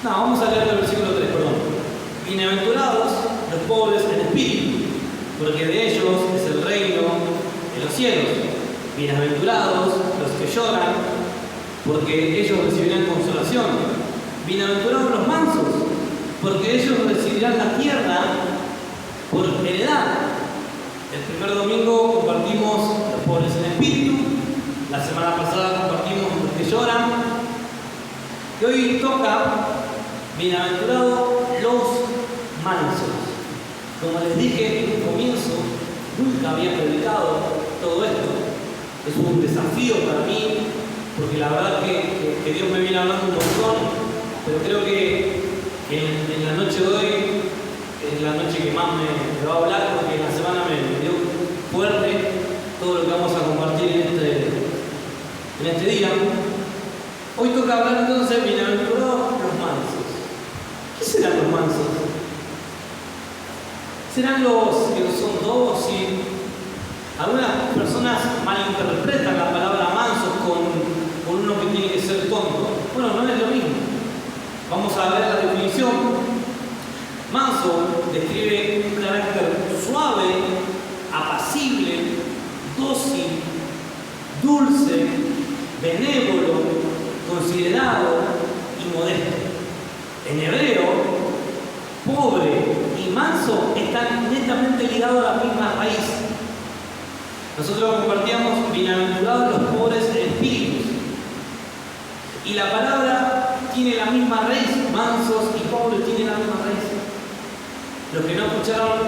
No, vamos a leer el versículo 3, perdón. Bienaventurados los pobres en espíritu, porque de ellos es el reino de los cielos. Bienaventurados los que lloran, porque ellos recibirán consolación. Bienaventurados los mansos, porque ellos recibirán la tierra por heredad. El primer domingo compartimos los pobres en espíritu, la semana pasada compartimos los que lloran, y hoy toca bienaventurados los mansos. Como les dije en un comienzo, nunca había predicado todo esto. Es un desafío para mí, porque la verdad que Dios me viene hablando un montón, pero creo que en la noche de hoy es la noche que más me va a hablar, porque en la semana me dio fuerte todo lo que vamos a compartir en este día. Hoy toca hablar entonces de bienaventurados los mansos. ¿Qué serán los mansos? ¿Serán los que son dóciles? Algunas personas malinterpretan la palabra mansos con uno que tiene que ser tonto. Bueno, no es lo mismo. Vamos a ver la definición. Manso describe un carácter suave, apacible, dócil, dulce, benévolo, considerado y modesto. En hebreo, pobre y manso están netamente ligados a la misma raíz. Nosotros compartíamos bienaventurados los pobres en espíritu. Y la palabra tiene la misma raíz, mansos y pobres tienen la misma raíz. Los que no escucharon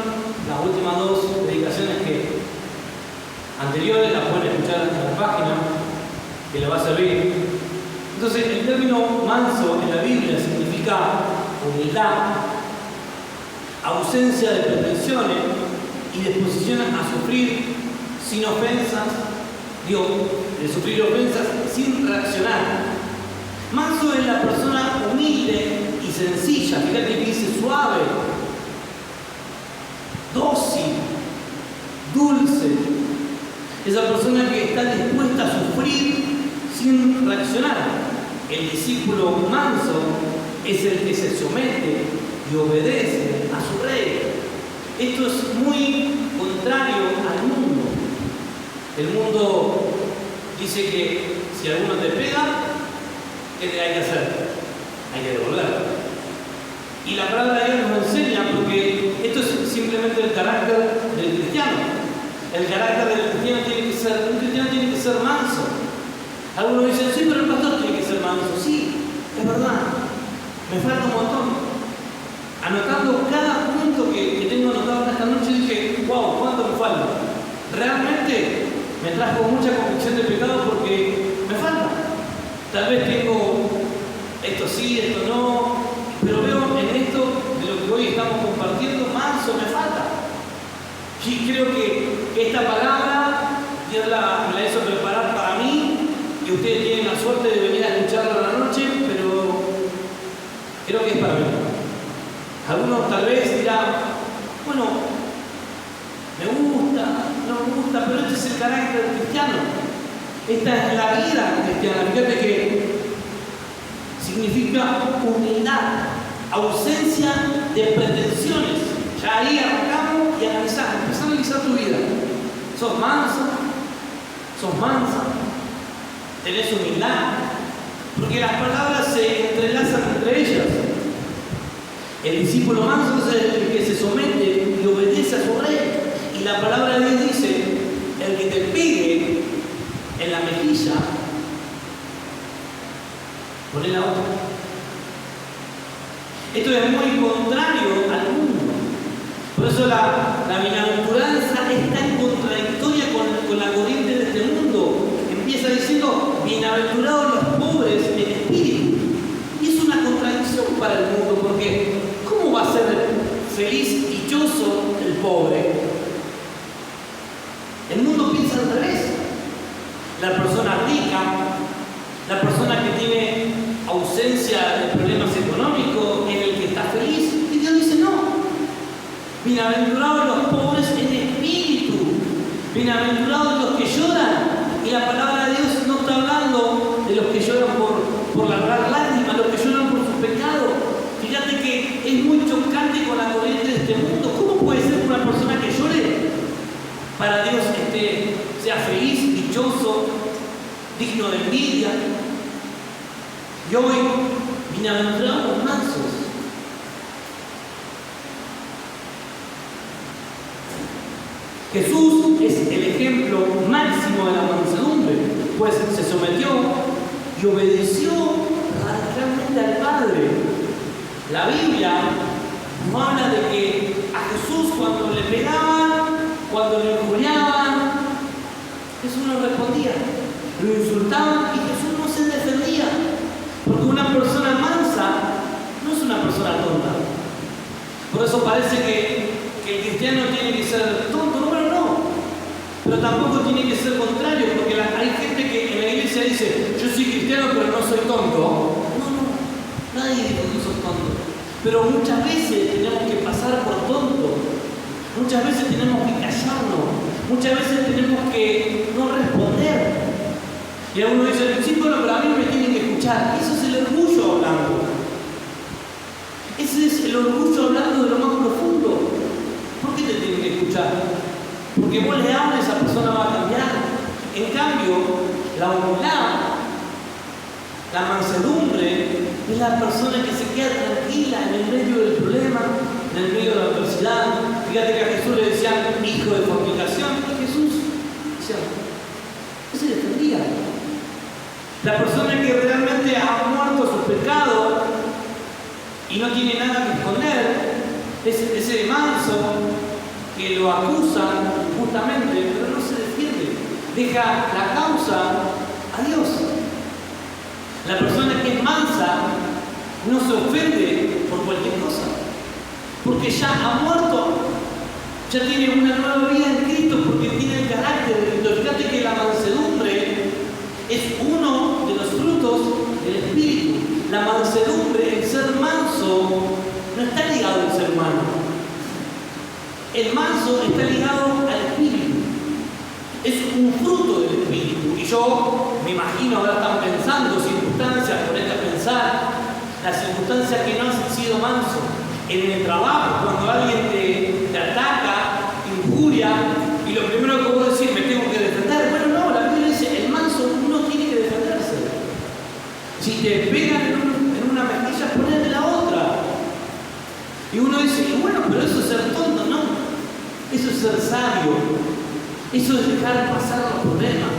las últimas dos predicaciones anteriores las pueden escuchar en la página, que les va a servir. Entonces, el término manso en la Biblia significa humildad, ausencia de pretensiones y disposición a sufrir sin ofensas, de sufrir ofensas sin reaccionar. Manso es la persona humilde y sencilla, fíjate que dice suave, dócil, dulce. Esa persona que está dispuesta a sufrir sin reaccionar. El discípulo manso es el que se somete y obedece a su rey. Esto es muy contrario al mundo. El mundo dice que si alguno te pega, ¿qué te hay que hacer? Hay que devolver. Y la palabra de Dios nos enseña, porque esto es simplemente el carácter del cristiano. El carácter del cristiano un cristiano tiene que ser manso. Algunos dicen, sí, pero el pastor tiene que ser manso. Sí, es verdad. Me falta un montón. Anotando cada punto que tengo anotado en esta noche, dije, wow, ¿cuánto me falta? Realmente me trajo mucha convicción de pecado porque me falta. Tal vez tengo esto sí, esto no, pero veo en esto de lo que hoy estamos compartiendo, manso me falta. Y creo que esta palabra Dios me la hizo preparar para mí, y ustedes tienen la suerte de venir a escucharla a la noche, pero creo que es para mí. Algunos tal vez dirán, bueno, me gusta, no me gusta, pero este es el carácter cristiano. Esta es la vida cristiana. Fíjate que significa humildad, ausencia de pretensiones. Ya ahí arrancamos y analizamos. Empezá a analizar tu vida. ¿Sos manso? ¿Sos mansa? ¿Tenés humildad? Porque las palabras se entrelazan entre ellas. El discípulo manso es el que se somete y obedece a su rey. Y la palabra de Dios dice, el que te pegue en la mejilla, poné la otra. Esto es muy contrario al mundo. Por eso la bienaventuranza es tan contradictoria con la corriente de este mundo. Empieza diciendo, bienaventurados los pobres en espíritu. Y es una contradicción para el mundo, porque ¿cómo va a ser feliz, dichoso el pobre? El mundo piensa al revés. La persona rica, la persona que tiene ausencia de problemas económicos, es el que está feliz. Y Dios dice no. Bienaventurados los pobres en espíritu. Bienaventurados los que lloran. Y la palabra de Dios no está hablando de los que lloran por largar lágrimas, los que lloran por sus pecados. es muy chocante con la corriente de este mundo. ¿Cómo puede ser que una persona que llore para Dios sea feliz, dichoso, digno de envidia? Y hoy, bienaventurados los mansos. Jesús es el ejemplo máximo de la mansedumbre, pues se sometió y obedeció radicalmente al Padre. La Biblia nos habla de que a Jesús cuando le pegaban, cuando le injuriaban, Jesús no respondía, lo insultaban y Jesús no se defendía, porque una persona mansa no es una persona tonta. Por eso parece que el cristiano tiene que ser tonto. No, pero tampoco tiene que ser contrario, porque hay gente que en la iglesia dice, yo soy cristiano pero no soy tonto. No, nadie dice que sos tonto, pero muchas veces tenemos que pasar por tonto, muchas veces tenemos que callarnos, muchas veces tenemos que no responder. Y algunos dicen, sí, bueno, pero a mí me tienen que escuchar. Eso es el orgullo hablando. Ese es el orgullo hablando de lo más profundo. ¿Por qué te tienen que escuchar? Porque vos le hables, esa persona va a cambiar. En cambio, la humildad, la mansedumbre, es la persona que se queda tranquila en el medio del problema, en el medio de la adversidad. Fíjate que a Jesús le decían hijo de fornicación, y Jesús decía, ¿qué se defendía? La persona que realmente ha muerto sus pecados y no tiene nada que esconder, ese manso que lo acusan justamente, pero no se defiende, deja la causa a Dios. La persona que es mansa no se ofende por cualquier cosa, porque ya ha muerto, ya tiene una nueva vida en Cristo, porque tiene el carácter de Cristo. Fíjate que la mansedumbre es uno de los frutos del Espíritu. La mansedumbre, el ser manso, no está ligado al ser humano. El manso está ligado al Espíritu. Es un fruto del Espíritu. Y yo me imagino, ahora están pensando circunstancias, ponete a pensar, las circunstancias que no han sido manso. En el trabajo, cuando alguien te ataca, te injuria, y lo primero que vos decís, me tengo que defender. Bueno, no, la Biblia dice, el manso no tiene que defenderse. Si te pegan en una mejilla, ponele la otra. Y uno dice, bueno, pero eso es ser tonto, no. Eso es ser sabio. Eso es dejar pasar los problemas.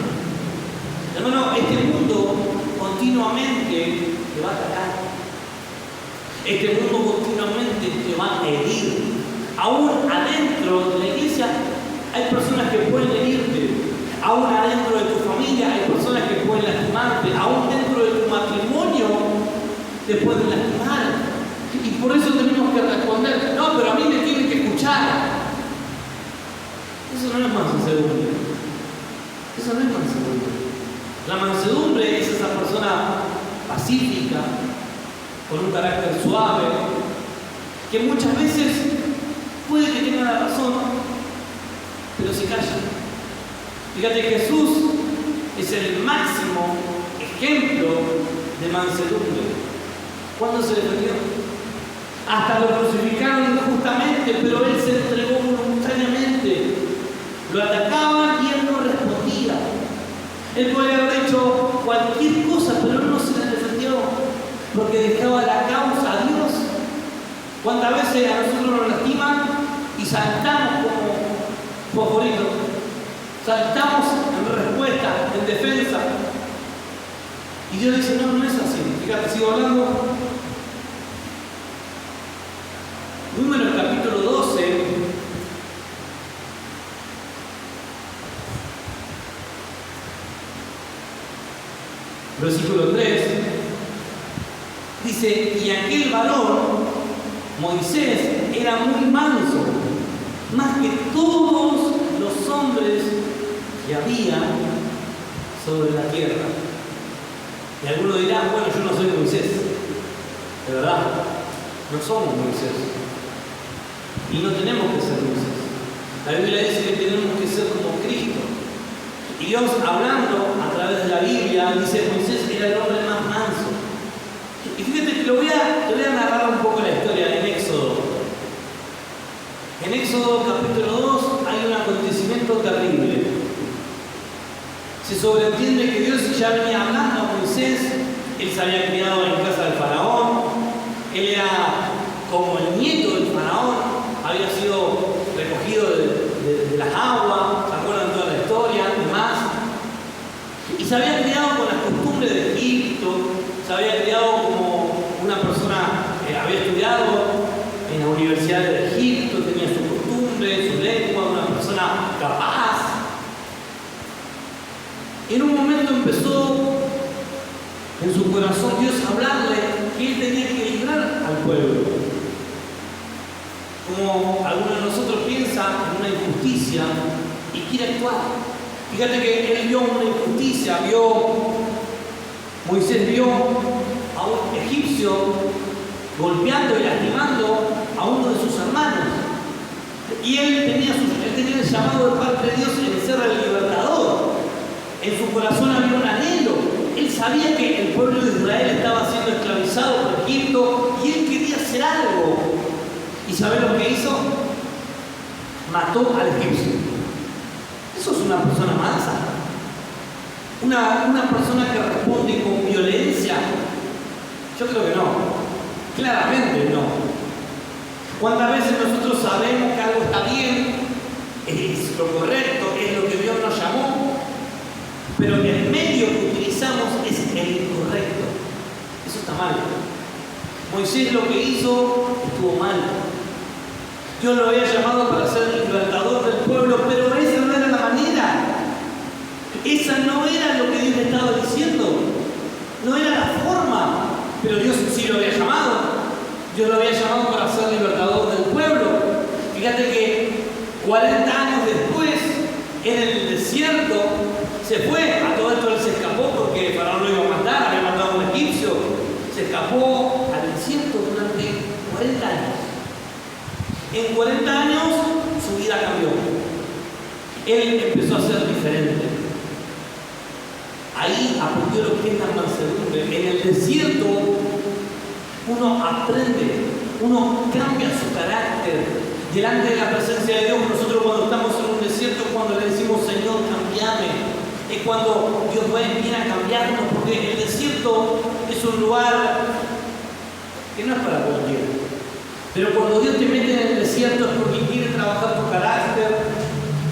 Hermano, este mundo continuamente te va a atacar. Este mundo continuamente te va a herir. Aún adentro de la iglesia hay personas que pueden herirte. Aún adentro de tu familia hay personas que pueden lastimarte. Aún dentro de tu matrimonio te pueden lastimar. Y por eso tenemos que responder, no, pero a mí me tienen que escuchar. Eso no es mansedumbre. Eso no es mansedumbre. La mansedumbre es esa persona pacífica, con un carácter suave, que muchas veces puede que tenga la razón, pero se calla. Fíjate, Jesús es el máximo ejemplo de mansedumbre. ¿Cuándo se defendió? Hasta lo crucificaron injustamente, pero él se entregó voluntariamente. Lo atacaban y él no respondía. Él podría haber hecho cualquier cosa, pero él no se le defendió, porque dejaba la causa a Dios. ¿Cuántas veces a nosotros nos lastiman y saltamos como fosforitos? Saltamos en respuesta, en defensa. Y Dios dice, no, no es así. Fíjate, sigo hablando. Números capítulo 12. Versículo 3. Dice, y aquel varón, Moisés, era muy manso, más que todos los hombres que había sobre la tierra. Y algunos dirán, bueno, yo no soy Moisés. De verdad, no somos Moisés. Y no tenemos que ser Moisés. La Biblia dice que tenemos que ser como Cristo. Y Dios, hablando a través de la Biblia, dice, Moisés era el hombre más manso. Y fíjate, te voy a narrar un poco la historia en Éxodo. En Éxodo capítulo 2 hay un acontecimiento terrible. Se sobreentiende que Dios ya venía hablando a Moisés. Él se había criado en casa del faraón. Él era como el nieto del faraón. Había sido recogido de las aguas. ¿Se acuerdan toda la historia? Demás. Y se había criado con las costumbres de Egipto. Se había criado como una persona que había estudiado en la Universidad de Egipto. Tenía su costumbre, su lengua. Una persona capaz. En un momento empezó en su corazón Dios a hablarle que él tenía que librar al pueblo. Como algunos de nosotros piensan en una injusticia y quiere actuar. Fíjate que él vio una injusticia, Moisés vio a un egipcio golpeando y lastimando a uno de sus hermanos. Y él tenía el llamado de parte de Dios en ser el libertador. En su corazón había un anhelo. Él sabía que el pueblo de Israel estaba siendo esclavizado por Egipto y él quería hacer algo. ¿Y sabe lo que hizo? Mató al egipcio. ¿Eso es una persona mansa? ¿Una persona que responde con violencia? Yo creo que no. Claramente no. ¿Cuántas veces nosotros sabemos que algo está bien, es lo correcto, es lo que Dios nos llamó? Pero el medio que utilizamos es el incorrecto. Eso está mal. Moisés lo que hizo estuvo mal. Dios lo había llamado para ser el libertador del pueblo, pero esa no era la manera. Esa no era lo que Dios le estaba diciendo. No era la forma. Pero Dios sí lo había llamado. Dios lo había llamado para ser libertador del pueblo. Fíjate que 40 años después, en el desierto, se fue. A todo esto él se escapó porque el faraón lo iba a matar, había matado a un egipcio. Se escapó al desierto durante 40 años. En 40 años su vida cambió. Él empezó a ser diferente. Ahí aprendió lo que es la mansedumbre. En el desierto uno aprende, uno cambia su carácter. Delante de la presencia de Dios, nosotros cuando estamos en un desierto, cuando le decimos Señor, cambiame, es cuando Dios viene a cambiarnos, porque el desierto es un lugar que no es para cualquiera. Pero cuando Dios te mete en el desierto es porque quiere trabajar tu carácter,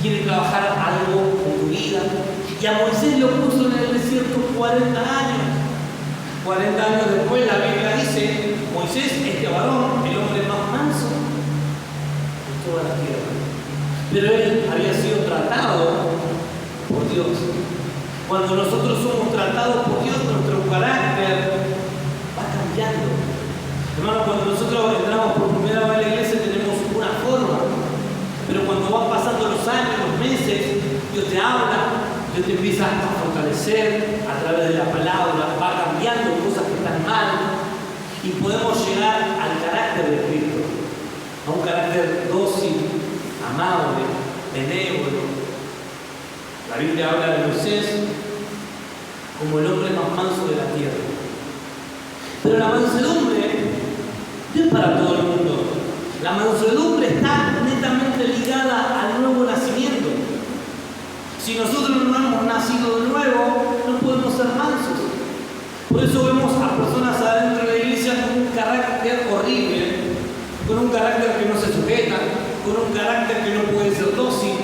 quiere trabajar algo en tu vida. Y a Moisés lo puso en el desierto 40 años. 40 años después la Biblia dice, Moisés, este varón, el hombre más manso de toda la tierra. Pero él había sido tratado por Dios. Cuando nosotros somos tratados por Dios, nuestro carácter va cambiando. Hermano, cuando nosotros entramos por primera vez a la iglesia tenemos una forma, pero cuando van pasando los años, los meses, Dios te habla, Dios te empieza a fortalecer a través de la palabra, va cambiando cosas que están mal y podemos llegar al carácter de Cristo, a un carácter dócil, amable, benévolo. La Biblia habla de Moisés como el hombre más manso de la tierra. Pero la mansedumbre no es para todo el mundo. La mansedumbre está netamente ligada al nuevo nacimiento. Si nosotros no hemos nacido de nuevo, no podemos ser mansos. Por eso vemos a personas adentro de la iglesia con un carácter horrible, con un carácter que no se sujeta, con un carácter que no puede ser dócil,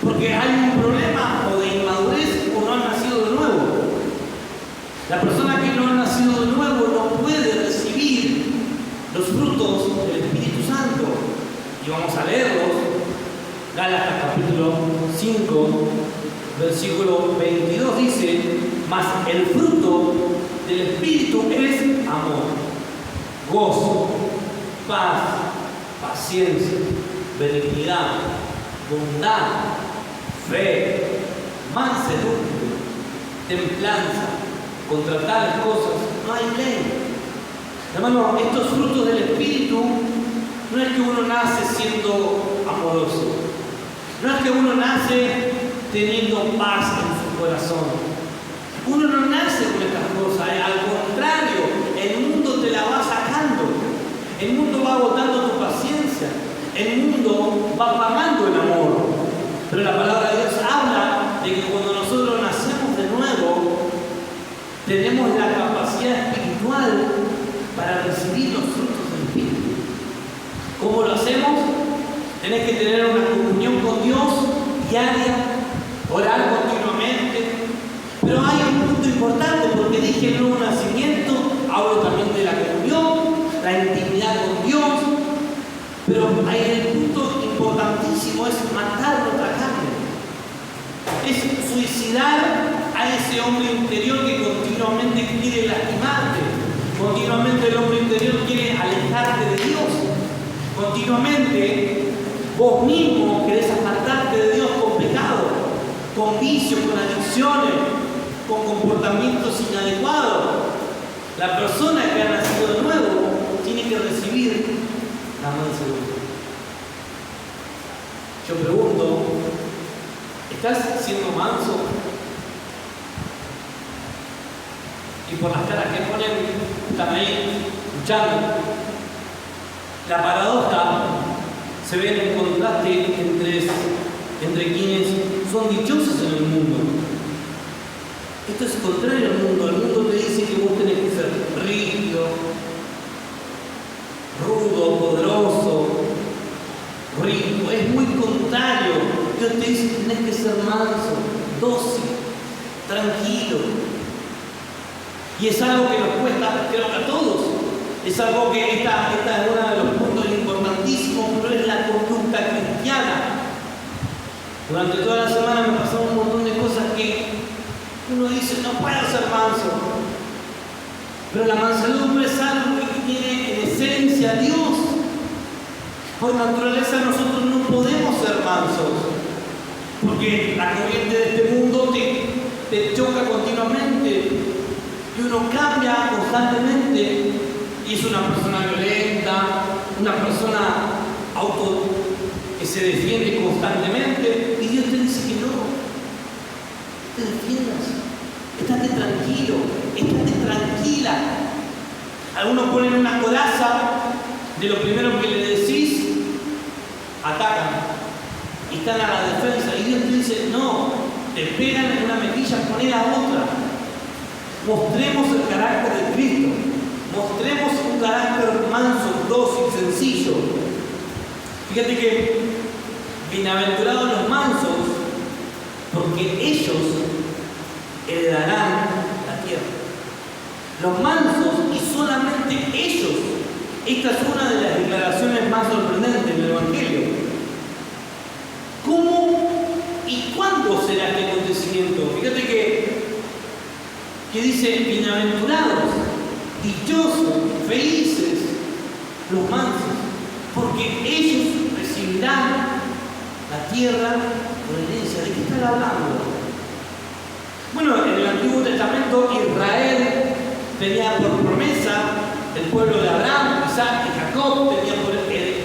porque hay un problema o de inmadurez o no han nacido de nuevo. La persona que no ha nacido de nuevo no puede recibir los frutos del Espíritu Santo. Y vamos a leerlos. Gálatas capítulo 5, versículo 22 dice, mas el fruto del Espíritu es amor, gozo, paz, paciencia, benignidad, bondad, fe, mansedumbre, templanza. Contra tales cosas no hay ley. Hermano, estos frutos del Espíritu no es que uno nace siendo amoroso, no es que uno nace teniendo paz en su corazón. Uno no nace con estas cosas, al contrario, el mundo te la va sacando, el mundo va agotando tu paciencia, el mundo va pagando el amor. Pero la palabra de Dios habla de que cuando nosotros nacemos de nuevo, tenemos la capacidad espiritual para recibir los frutos del Espíritu. ¿Cómo lo hacemos? Tenés que tener una comunión con Dios diaria, orar continuamente. Pero hay un punto importante, porque dije el nuevo nacimiento, hablo también de la comunión, la intimidad con Dios. Pero hay el punto importantísimo, es matar nuestra carne. Es suicidar a ese hombre interior que continuamente quiere lastimarte. Continuamente el hombre interior quiere alejarte de Dios. Continuamente vos mismo querés apartarte de Dios con pecado, con vicios, con adicciones, con comportamientos inadecuados. La persona que ha nacido de nuevo tiene que recibir la mansedumbre. Yo pregunto, ¿estás siendo manso? Y por las caras que ponen, están ahí luchando. La paradoja se ve en el contraste entre quienes son dichosos en el mundo. Esto es contrario al mundo. El mundo te dice que vos tenés que ser rígido, rudo, poderoso, rico. Es muy contrario. Dios te dice que tenés que ser manso, dócil, tranquilo. Y es algo que nos cuesta, creo que a todos. Es algo que esta es uno de los puntos importantísimos, pero es la conducta cristiana. Durante toda la semana me pasaron un montón de cosas que uno dice, no puedo ser manso. Pero la mansedumbre es algo que tiene en esencia a Dios. Por naturaleza nosotros no podemos ser mansos, porque la corriente de este mundo te choca continuamente y uno cambia constantemente y es una persona violenta, una persona que se defiende constantemente, y Dios te dice que no te defiendas, estate tranquilo, estate tranquila. Algunos ponen una coraza de lo primero que le decís, atacan y están a la defensa, y Dios te dice no, te pegan en una mejilla, poné la otra. Mostremos el carácter de Cristo, mostremos un carácter manso, dócil, sencillo. Fíjate que bienaventurados los mansos, porque ellos heredarán la tierra. Los mansos, y solamente ellos. Esta es una de las declaraciones más sorprendentes del Evangelio. ¿Cómo y cuándo será este acontecimiento? Fíjate que dice bienaventurados, dichosos, felices, los mansos, porque ellos recibirán la tierra por herencia. ¿De qué están hablando? Bueno, en el Antiguo Testamento Israel tenía por promesa, el pueblo de Abraham, Isaac y Jacob tenía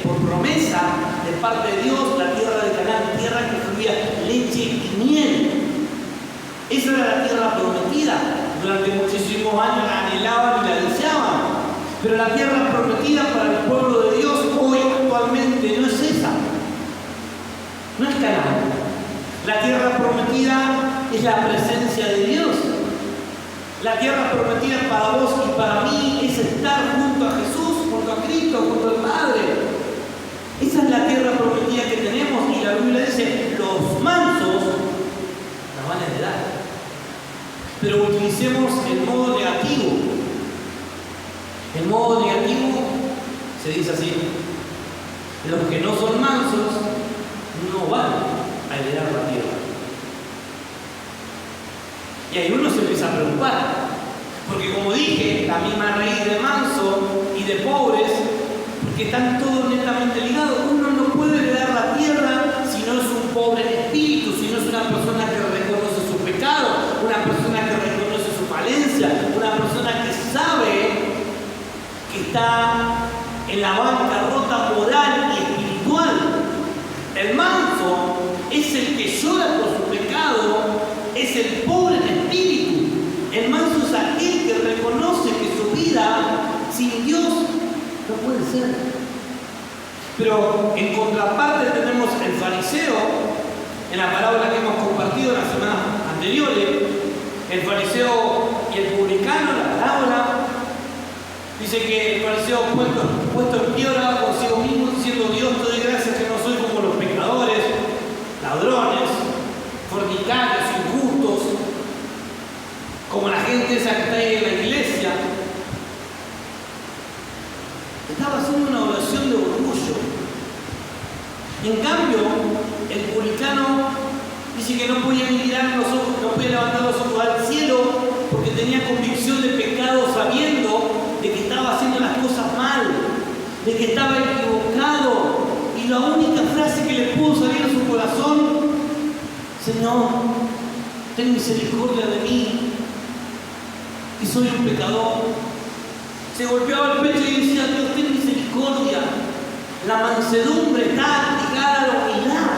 por promesa de parte de Dios la tierra de Canaán, tierra que fluía leche y miel. Esa era la tierra prometida. Durante muchísimos años la anhelaban y la deseaban. Pero la tierra prometida para el pueblo de Dios hoy actualmente no es esa. No es Canaán. La tierra prometida es la presencia de Dios. La tierra prometida para vos y para mí es estar junto a Jesús, junto a Cristo, junto al Padre. Esa es la tierra prometida que tenemos, y la Biblia dice, los mansos la van a heredar. Pero utilicemos el modo negativo. El modo negativo se dice así: los que no son mansos no van a heredar la tierra. Y ahí uno se empieza a preocupar, porque como dije, la misma raíz de manso y de pobres, porque están todos netamente ligados. Uno no puede heredar la tierra si no es un pobre en espíritu, si no es una persona que reconoce su pecado, una persona que reconoce su falencia, una persona que sabe que está en la bancarrota moral y espiritual. El manso es el que llora por su pecado, es el pobre en espíritu. El manso es aquel que reconoce que su vida sin Dios no puede ser. Pero en contraparte tenemos el fariseo, en la parábola que hemos compartido en las semanas anteriores, el fariseo y el publicano, la parábola, dice que el fariseo puesto en pie oraba consigo mismo, diciendo: Dios, te doy gracias que no soy como los pecadores, ladrones, fornicarios, injustos, como la gente esa que está ahí en la iglesia. Estaba haciendo una oración de orgullo. En cambio, el publicano dice que no podía mirar los ojos, no podía levantar los ojos al cielo porque tenía convicción de pecado, sabiendo de que estaba haciendo las cosas mal, de que estaba equivocado. Y la única frase que le pudo salir a su corazón: Señor, ten misericordia de mí, que soy un pecador. Se golpeaba el pecho y decía: Dios, ten misericordia. La mansedumbre está ligada a la humildad.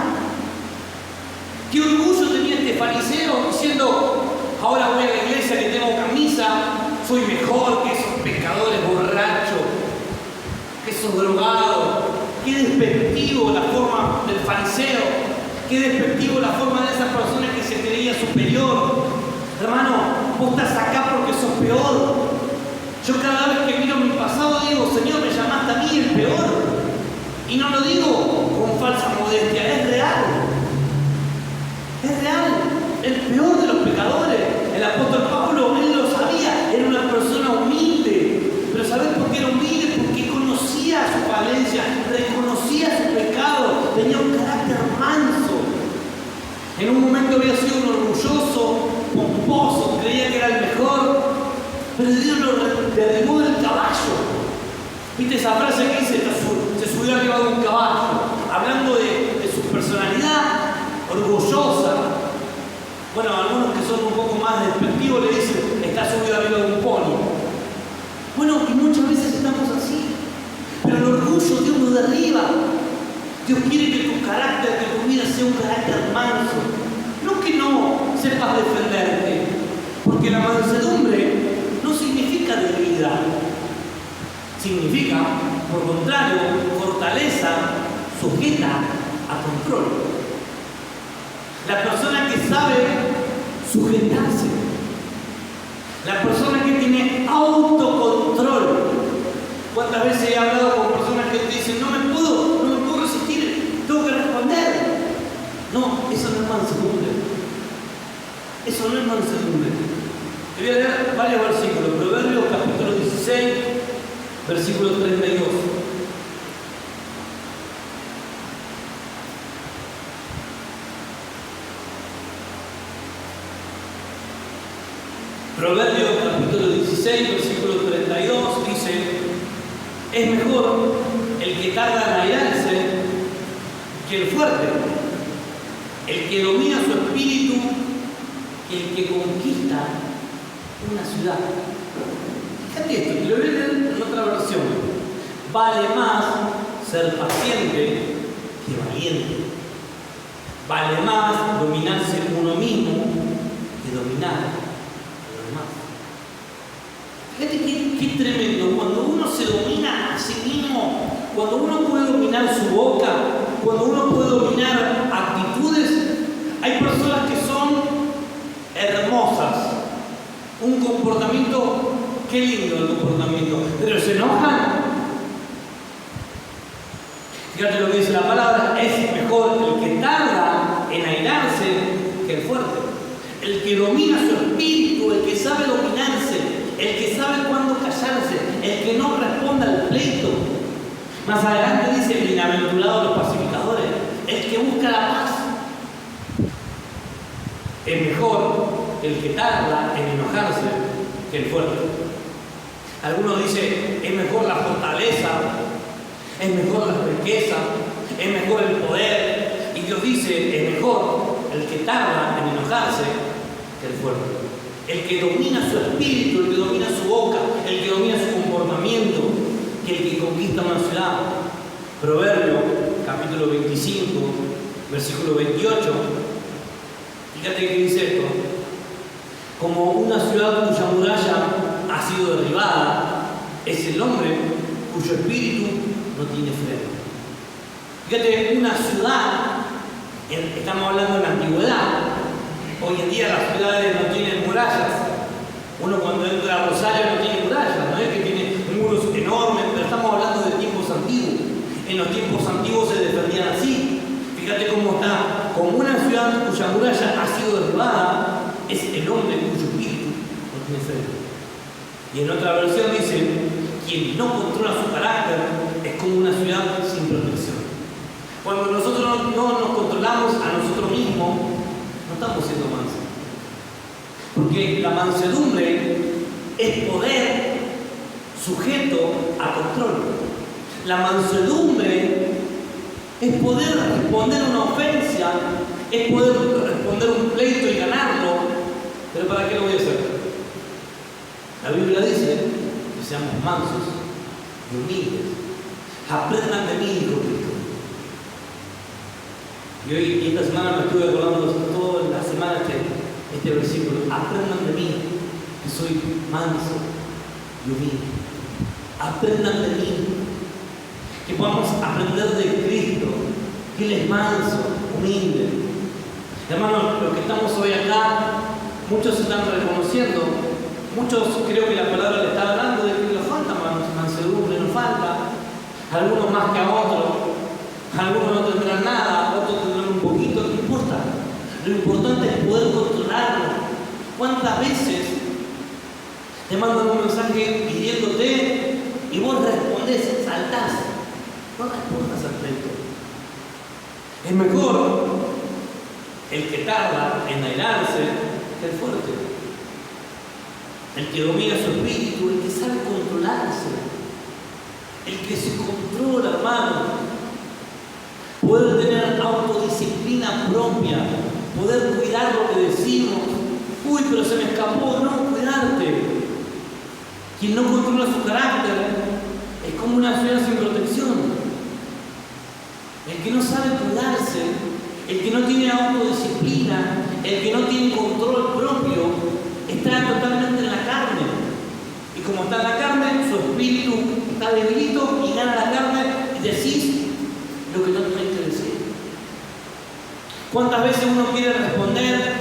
Qué orgullo tenía este fariseo diciendo: ahora voy a la iglesia que tengo camisa, soy mejor que esos pecadores borrachos, que esos drogados. Qué despectivo la forma del fariseo, qué despectivo la forma de esa persona que se creía superior. Hermano, vos estás acá porque sos peor. Yo cada vez que miro mi pasado digo: Señor, me llamaste a mí el peor. Y no lo digo con falsa modestia, es real. Es real. El peor de los pecadores. El apóstol Pablo, él lo sabía, era una persona humilde. Pero ¿sabés por qué era humilde? Porque conocía su falencia, reconocía su pecado, tenía un carácter manso. En un momento había sido un orgulloso, pomposo, creía que era el mejor, pero Dios lo derribó del caballo. ¿Viste esa frase que dice: se subió arriba de un caballo? Hablando de su personalidad orgullosa. Bueno, algunos que son un poco más despectivos le dicen: está subido arriba de un pony. Bueno, y muchas veces estamos así. Pero el orgullo Dios nos derriba. Dios quiere que tu carácter, que tu vida sea un carácter manso. No que no sepas defenderte. Porque la mansedumbre no significa debilidad. Significa, por contrario, fortaleza sujeta a control. La persona que sabe sujetarse. La persona que tiene autocontrol. ¿Cuántas veces he hablado con personas que te dicen: no me puedo resistir, tengo que responder? No, eso no es mansedumbre. Eso no es mansedumbre. Te voy a leer varios versículos. Proverbios capítulo 16, versículo 32. Proverbios capítulo 16, versículo 32 dice: es mejor el que tarda en airarse que el fuerte, el que domina su espíritu que el que conquista una ciudad. Fíjate esto, te lo voy a leer en otra versión. Vale más ser paciente que valiente. Vale más dominarse uno mismo que dominar a los demás. Fíjate qué tremendo. Cuando uno se domina a sí mismo, cuando uno puede dominar su boca, cuando uno puede dominar actitudes, hay personas que son hermosas. Un comportamiento, qué lindo el comportamiento, pero se enojan. Fíjate lo que dice la palabra: es mejor el que tarda en airarse que el fuerte. El que domina su espíritu, el que sabe dominarse, el que sabe cuándo callarse, el que no responde al pleito. Más adelante dice: bienaventurados los pacificadores, el que busca la paz. Es mejor el que tarda en enojarse que el fuerte. Algunos dicen: es mejor la fortaleza, es mejor la riqueza, es mejor el poder. Y Dios dice: es mejor el que tarda en enojarse que el fuerte. El que domina su espíritu, el que domina su boca, el que domina su comportamiento, que el que conquista una ciudad. Proverbio, capítulo 25, versículo 28. Fíjate que dice esto: como una ciudad cuya muralla ha sido derribada, es el hombre cuyo espíritu no tiene freno. Fíjate, una ciudad, estamos hablando de la antigüedad, hoy en día las ciudades no tienen murallas. Uno cuando entra a Rosario no tiene murallas, no es que tiene muros enormes, pero estamos hablando de tiempos antiguos. En los tiempos antiguos se defendían así. Fíjate cómo está, como una ciudad cuya muralla ha sido derribada, es el hombre cuyo espíritu no tiene freno. Y en otra versión dice, quien no controla su carácter es como una ciudad sin protección. Cuando nosotros no nos controlamos a nosotros mismos, no estamos siendo mansos. Porque la mansedumbre es poder sujeto a control. La mansedumbre es poder responder una ofensa, es poder responder un pleito y ganarlo. ¿Pero para qué lo voy a hacer? La Biblia dice que seamos mansos y humildes. Aprendan de mí, dijo Cristo. Y hoy, esta semana me estuve acordando toda la semana este versículo. Aprendan de mí, que soy manso y humilde. Aprendan de mí. Que podamos aprender de Cristo, que Él es manso, humilde. Hermanos, los que estamos hoy acá, muchos están reconociendo, muchos creo que la palabra le está hablando de que nos falta mansedumbre, nos falta, algunos más que a otros, algunos no tendrán nada, otros tendrán un poquito, no importa. Lo importante es poder controlarlo. ¿Cuántas veces te mandan un mensaje pidiéndote y vos respondés, saltás? No respondas al pleito. Es mejor el que tarda en airarse que el fuerte. El que domina su espíritu, el que sabe controlarse. El que se controla, hermano. Poder tener autodisciplina propia. Poder cuidar lo que decimos. Uy, pero se me escapó. No, cuidarte. Quien no controla su carácter es como una ciudad sin protección. El que no sabe cuidarse, el que no tiene autodisciplina, el que no tiene control propio, está totalmente en la carne. Y como está en la carne, su espíritu está debilito y gana la carne y decís lo que no tenés que decir. ¿Cuántas veces uno quiere responder,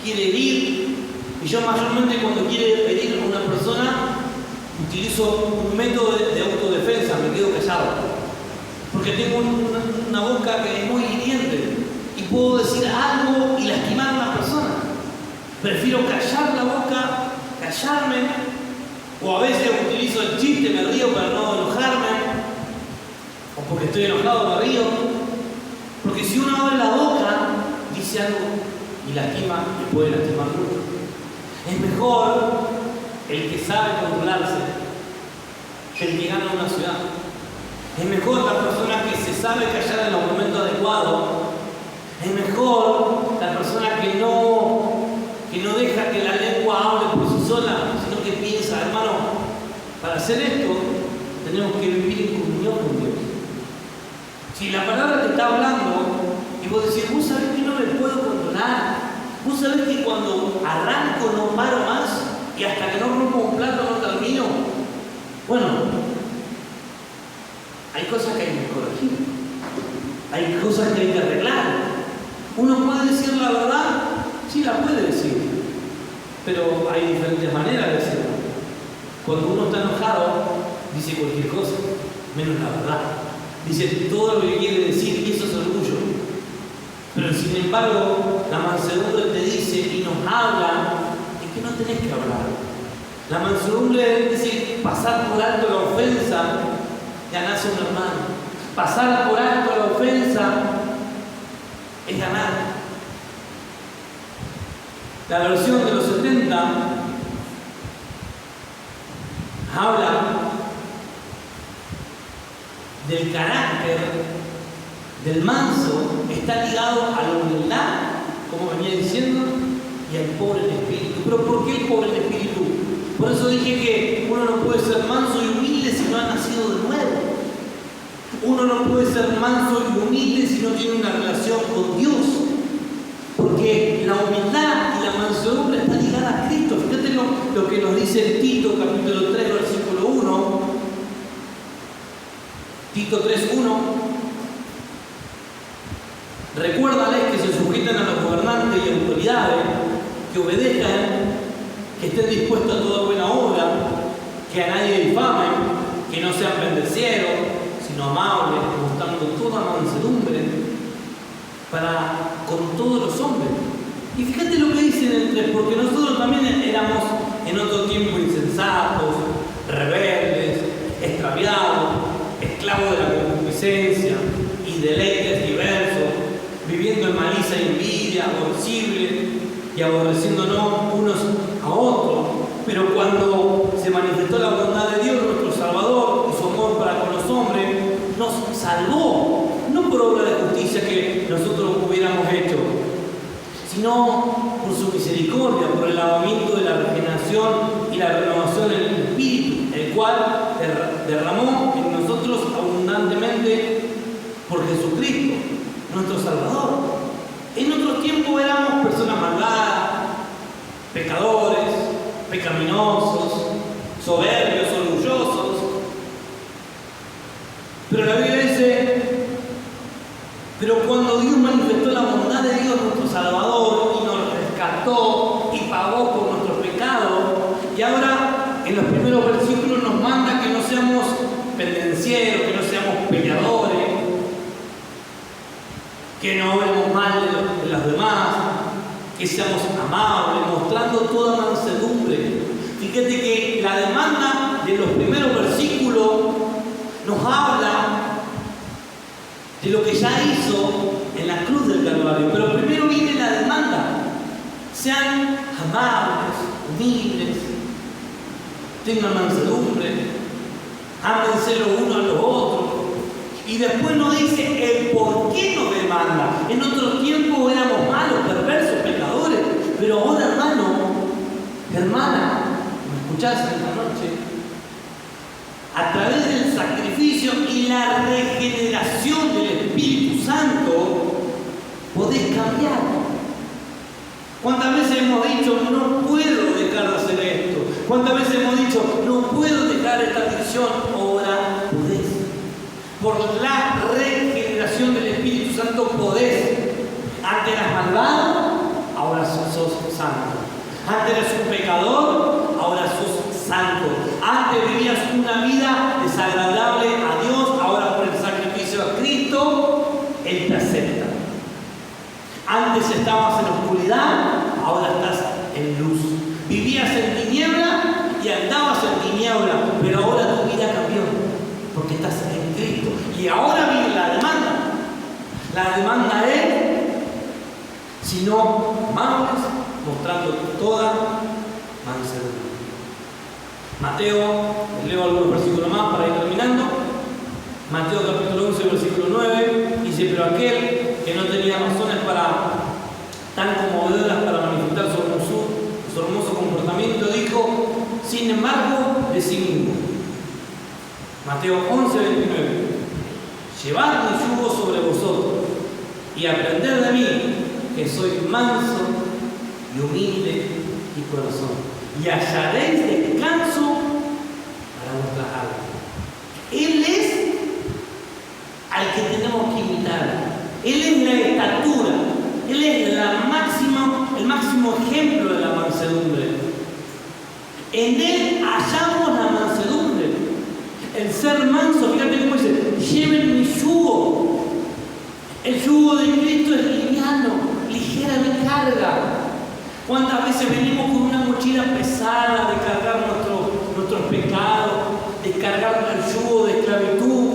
quiere herir? Y yo mayormente cuando quiero herir a una persona, utilizo un método de autodefensa, me quedo callado. Porque tengo una boca que es muy hiriente y puedo decir algo y lastimar a una persona. Prefiero callar la boca, callarme, o a veces utilizo el chiste, me río para no enojarme, o porque estoy enojado me río. Porque si uno abre la boca, dice algo y lastima, y puede lastimar mucho. Es mejor el que sabe controlarse que el que gana una ciudad. Es mejor la persona que se sabe callar en los momentos adecuados. Es mejor la persona que no deja que la lengua hable por sí sola, sino que piensa, hermano, para hacer esto tenemos que vivir en comunión con Dios. Si la palabra te está hablando y vos decís, vos sabés que no me puedo controlar, vos sabés que cuando arranco no paro más y hasta que no rompo un plato no termino, bueno, hay cosas que hay que corregir, hay cosas que hay que arreglar. Uno puede decir la verdad, sí la puede decir, pero hay diferentes maneras de decirlo. Cuando uno está enojado, dice cualquier cosa, menos la verdad. Dice todo lo que quiere decir y eso es orgullo. Pero sin embargo, la mansedumbre te dice y nos habla es que no tenés que hablar. La mansedumbre es decir, pasar por alto la ofensa, ganarse a un hermano. Pasar por alto la ofensa es ganar. La versión de los 70 habla del carácter del manso, está ligado a la humildad, como venía diciendo, y al pobre en espíritu. ¿Pero por qué el pobre en espíritu? Por eso dije que uno no puede ser manso y humilde si no ha nacido de nuevo. Uno no puede ser manso y humilde si no tiene una relación con Dios. Porque la humildad y la mansedumbre están ligadas a Cristo. Fíjate lo que nos dice Tito, capítulo 3, versículo 1. Tito 3:1. Recuérdales que se sujeten a los gobernantes y autoridades, que obedezcan, que estén dispuestos a toda buena obra, que a nadie difamen, que no sean pendencieros, sino amables, mostrando toda mansedumbre para con todos los hombres. Y fíjate lo que dice en el 3, porque nosotros también éramos en otro tiempo insensatos, rebeldes, extraviados, esclavos de la concupiscencia y deleites diversos, viviendo en malicia e envidia, aborrecibles y aborreciéndonos unos a otros. Pero cuando se manifestó la bondad de Dios, nuestro Salvador, y su amor para con los hombres, nos salvó, no por obra de justicia que nosotros hubiéramos hecho, sino por su misericordia, por el lavamiento de la regeneración y la renovación del Espíritu, el cual derramó en nosotros abundantemente por Jesucristo, nuestro Salvador. En otro tiempo éramos personas malvadas, pecadores, pecaminosos, soberbios, orgullosos. Pero la Biblia dice, pero cuando Dios manifestó la bondad de Dios, nuestro Salvador, y nos rescató y pagó por nuestros pecados, y ahora en los primeros versículos nos manda que no seamos pendencieros, que no seamos peleadores, que no hablemos mal de los demás, que seamos amables, mostrando toda mansedumbre. Fíjate que la demanda de los primeros versículos nos habla de lo que ya hizo en la cruz del Calvario. Pero primero viene la demanda. Sean amables, humildes, tengan mansedumbre, ámense los unos a los otros. Y después nos dice el por qué nos demanda. En otros tiempos éramos malos, perversos, pecadores. Pero ahora, hermano, hermana, ¿me escuchás esta noche? A través del sacrificio y la regeneración del Espíritu Santo, podés cambiar. ¿Cuántas veces hemos dicho, no puedo dejar de hacer esto? ¿Cuántas veces hemos dicho, no puedo dejar esta adicción? Ahora podés. Por la regeneración del Espíritu Santo podés. Antes eras malvado, ahora sos santo. Antes eras un pecador, ahora sos santo. Antes vivías una vida desagradable a Dios, ahora por el sacrificio de Cristo, Él te acepta. Antes estabas en oscuridad, ahora estás en luz. Vivías en tiniebla y andabas en tiniebla, pero ahora tu vida cambió, porque estás en Cristo. Y ahora viene la demanda. La demanda es, si no amables, mostrando toda mansedumbre. Mateo, les leo algunos versículos más para ir terminando. Mateo capítulo 11, versículo 9, dice, pero aquel que no tenía razones tan conmovedoras para manifestar su hermoso comportamiento, dijo, sin embargo, de sí mismo. Mateo 11, 29. Llevad mi yugo sobre vosotros y aprended de mí, que soy manso y humilde y corazón, y hallaréis descanso para vuestras almas. Él es al que tenemos que imitar. Él es la estatura, Él es el máximo ejemplo de la mansedumbre. En Él hallamos la mansedumbre. El ser manso, fíjate cómo dice, lleven mi yugo. El yugo de Cristo es liviano, ligera mi carga. ¿Cuántas veces venimos con una mochila pesada de cargar nuestros pecados, de cargar el yugo de esclavitud,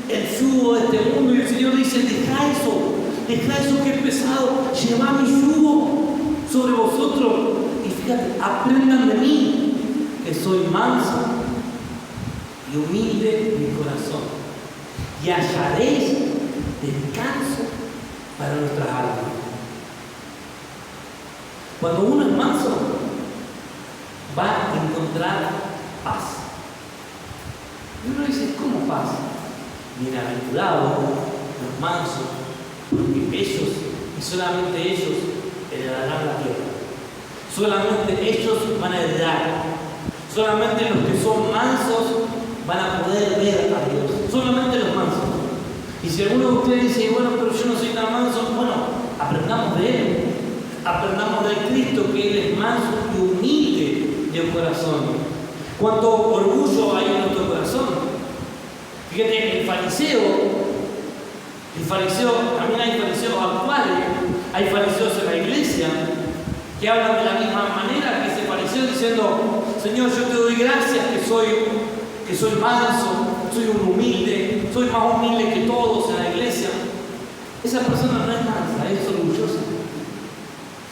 el yugo de este mundo? Y el Señor dice, deja eso que es pesado, lleva mi yugo sobre vosotros. Y fíjate, aprendan de mí, que soy manso y humilde mi corazón, y hallaréis descanso para nuestras almas. Cuando uno es manso, va a encontrar paz. Y uno dice, ¿cómo paz? Bienaventurados los mansos, porque ellos, y solamente ellos, heredarán la tierra. Solamente ellos van a heredar. Solamente los que son mansos van a poder ver a Dios. Solamente los mansos. Y si alguno de ustedes dice, bueno, pero yo no soy tan manso, bueno, aprendamos de Él. Aprendamos de Cristo, que Él es manso y humilde de corazón. Cuánto orgullo hay en nuestro corazón. Fíjate, el fariseo, también hay fariseos actuales, hay fariseos en la iglesia que hablan de la misma manera que ese fariseo diciendo, Señor, yo te doy gracias que soy manso, soy un humilde, soy más humilde que todos en la iglesia. Esa persona no es mansa, es orgullosa.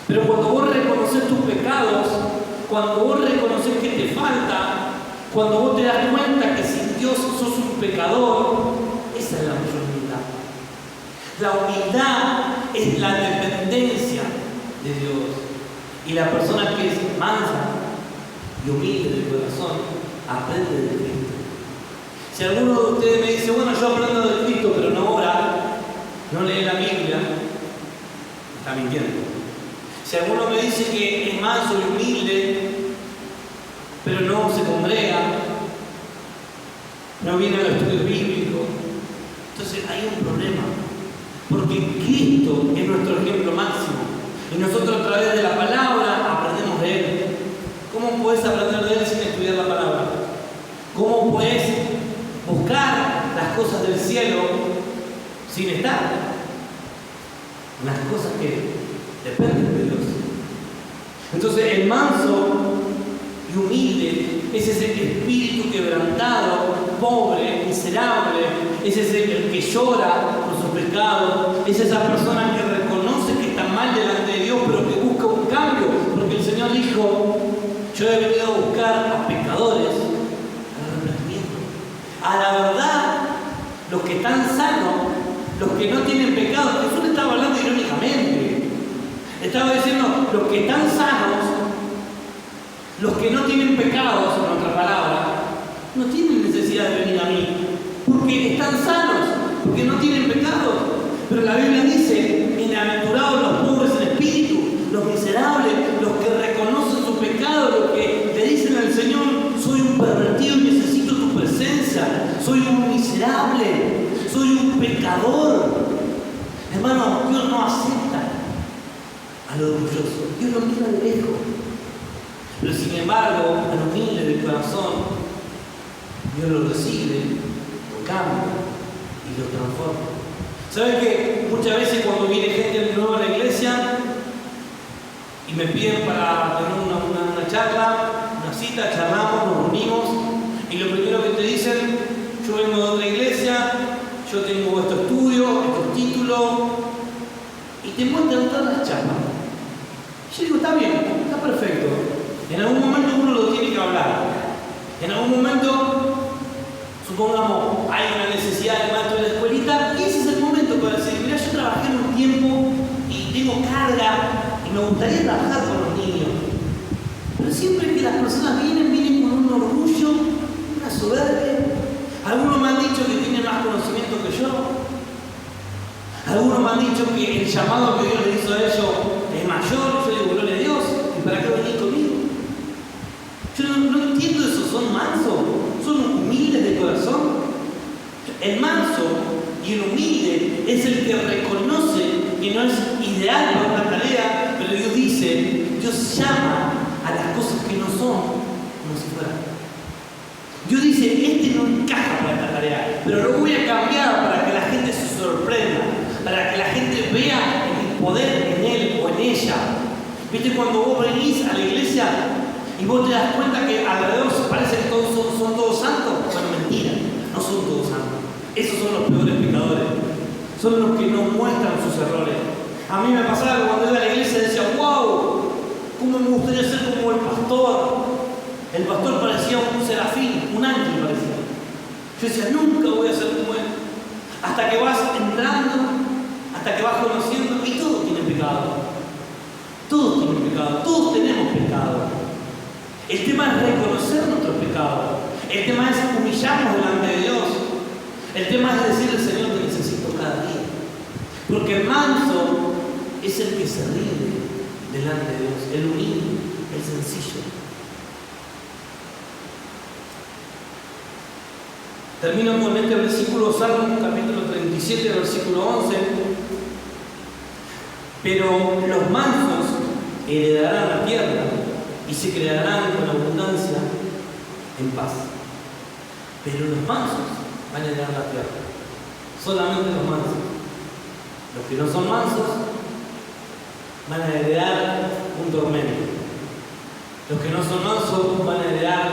Pero cuando vos reconoces tus pecados, cuando vos reconoces que te falta, cuando vos te das cuenta que sin Dios sos un pecador, esa es la mayor humildad. La humildad es la dependencia de Dios. Y la persona que es mansa y humilde de corazón aprende de Cristo. Si alguno de ustedes me dice, bueno, yo aprendo de Cristo, pero no ora, no lee la Biblia, está mintiendo. Si alguno me dice que es manso y humilde, pero no se congrega, no viene al estudio bíblico, entonces hay un problema. Porque Cristo es nuestro ejemplo máximo. Y nosotros a través de la palabra aprendemos de Él. ¿Cómo puedes aprender de Él sin estudiar la palabra? ¿Cómo puedes buscar las cosas del cielo sin estar en las cosas que dependen de Dios? Entonces el manso y humilde es ese espíritu quebrantado, pobre, miserable, es ese el que llora por sus pecados, es esa persona que reconoce que está mal delante de Dios, pero que busca un cambio, porque el Señor dijo, yo he venido a buscar a pecadores al arrepentimiento. A la verdad, los que están sanos, los que no tienen pecado, Jesús estaba hablando irónicamente, estaba diciendo, los que están sanos, los que no tienen pecados, en otra palabra, no tienen necesidad de venir a mí, porque están sanos, porque no tienen pecados. Pero la Biblia dice, bienaventurados los pobres en espíritu, los miserables, los que reconocen su pecado, los que le dicen al Señor, soy un pervertido y necesito tu presencia, soy un miserable, soy un pecador. Hermano, Dios no acepta al orgulloso, Dios lo mira de lejos. Pero sin embargo, al humilde de corazón, Dios lo recibe, lo cambia y lo transforma. ¿Saben que muchas veces cuando viene gente nueva a la iglesia y me piden para tener una charla, una cita, charlamos, nos reunimos y lo primero que te dicen, yo vengo de otra iglesia, yo tengo estos estudios, estos títulos, y te muestran todas las charlas. Yo digo, está bien, está perfecto. En algún momento uno lo tiene que hablar. En algún momento, supongamos, hay una necesidad del maestro de la escuelita, y ese es el momento para decir, mira, yo trabajé en un tiempo y tengo carga y me gustaría trabajar con los niños. Pero siempre que las personas vienen con un orgullo, una soberbia. Algunos me han dicho que tienen más conocimiento que yo. Algunos me han dicho que el llamado que Dios le hizo a ellos es mayor. Yo digo, gloria a Dios, ¿y para qué venís conmigo? Yo no entiendo eso, ¿son mansos? ¿Son humildes de corazón? El manso y el humilde es el que reconoce que no es ideal para una tarea, pero Dios dice, Dios llama a las cosas que no son como si fueran. Dios dice, este no encaja para esta tarea, pero lo voy a cambiar para que la gente se sorprenda, para que la gente vea el poder en él o en ella. ¿Viste cuando vos venís a la iglesia y vos te das cuenta que alrededor parece que todos son todos santos? Bueno, mentira, no son todos santos. Esos son los peores pecadores. Son los que no muestran sus errores. A mí me pasaba que cuando iba a la iglesia decía, wow, ¿cómo me gustaría ser como el pastor? El pastor parecía un serafín, un ángel parecía. Yo decía, nunca voy a ser como él. Hasta que vas entrando, hasta que vas conociendo, y todos tienen pecado. Todos tienen pecado, todos tenemos pecado. El tema es reconocer nuestros pecados. El tema es humillarnos delante de Dios. El tema es decirle al Señor que necesito cada día. Porque el manso es el que se rinde delante de Dios. El humilde, el sencillo. Termino con este versículo, Salmo capítulo 37, versículo 11. Pero los mansos heredarán la tierra y se crearán con abundancia en paz. Pero los mansos van a heredar la tierra. Solamente los mansos. Los que no son mansos van a heredar un tormento. Los que no son mansos van a heredar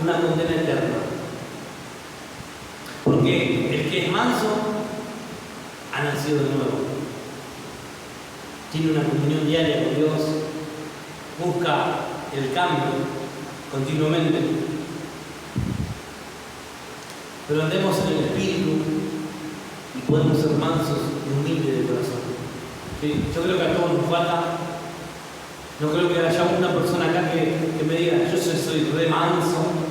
una condena eterna. Porque el que es manso ha nacido de nuevo. Tiene una comunión diaria con Dios. Busca el cambio continuamente. Pero andemos en el Espíritu y podemos ser mansos y humildes de corazón. ¿Sí? Yo creo que a todos nos falta. No creo que haya una persona acá que me diga, yo soy re manso.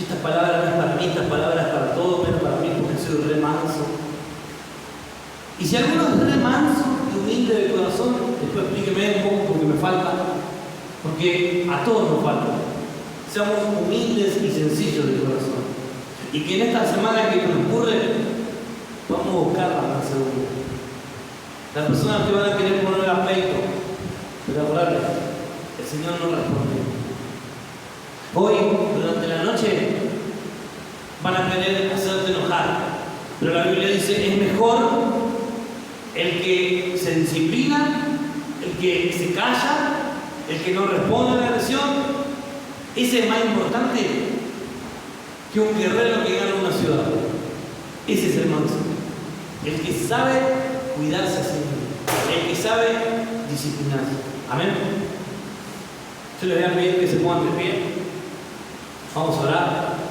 Y estas palabras no es para mí, estas palabras es para todos, menos para mí porque soy re manso. Y si alguno es re manso y humilde de corazón, después explíqueme un poco porque me falta. Porque a todos nos falta. Seamos humildes y sencillos de corazón. Y que en esta semana que transcurre vamos a buscar la mansedumbre. Las personas que van a querer poner a pleito, pero acordate, el Señor no responde. Hoy, durante la noche, van a querer hacerte enojar. Pero la Biblia dice, es mejor el que se disciplina, el que se calla, el que no responde a la agresión. Ese es más importante que un guerrero que gana una ciudad. Ese es el manso. El que sabe cuidarse a sí mismo. El que sabe disciplinarse. Amén. Yo les voy a pedir que se pongan de pie. Vamos a orar.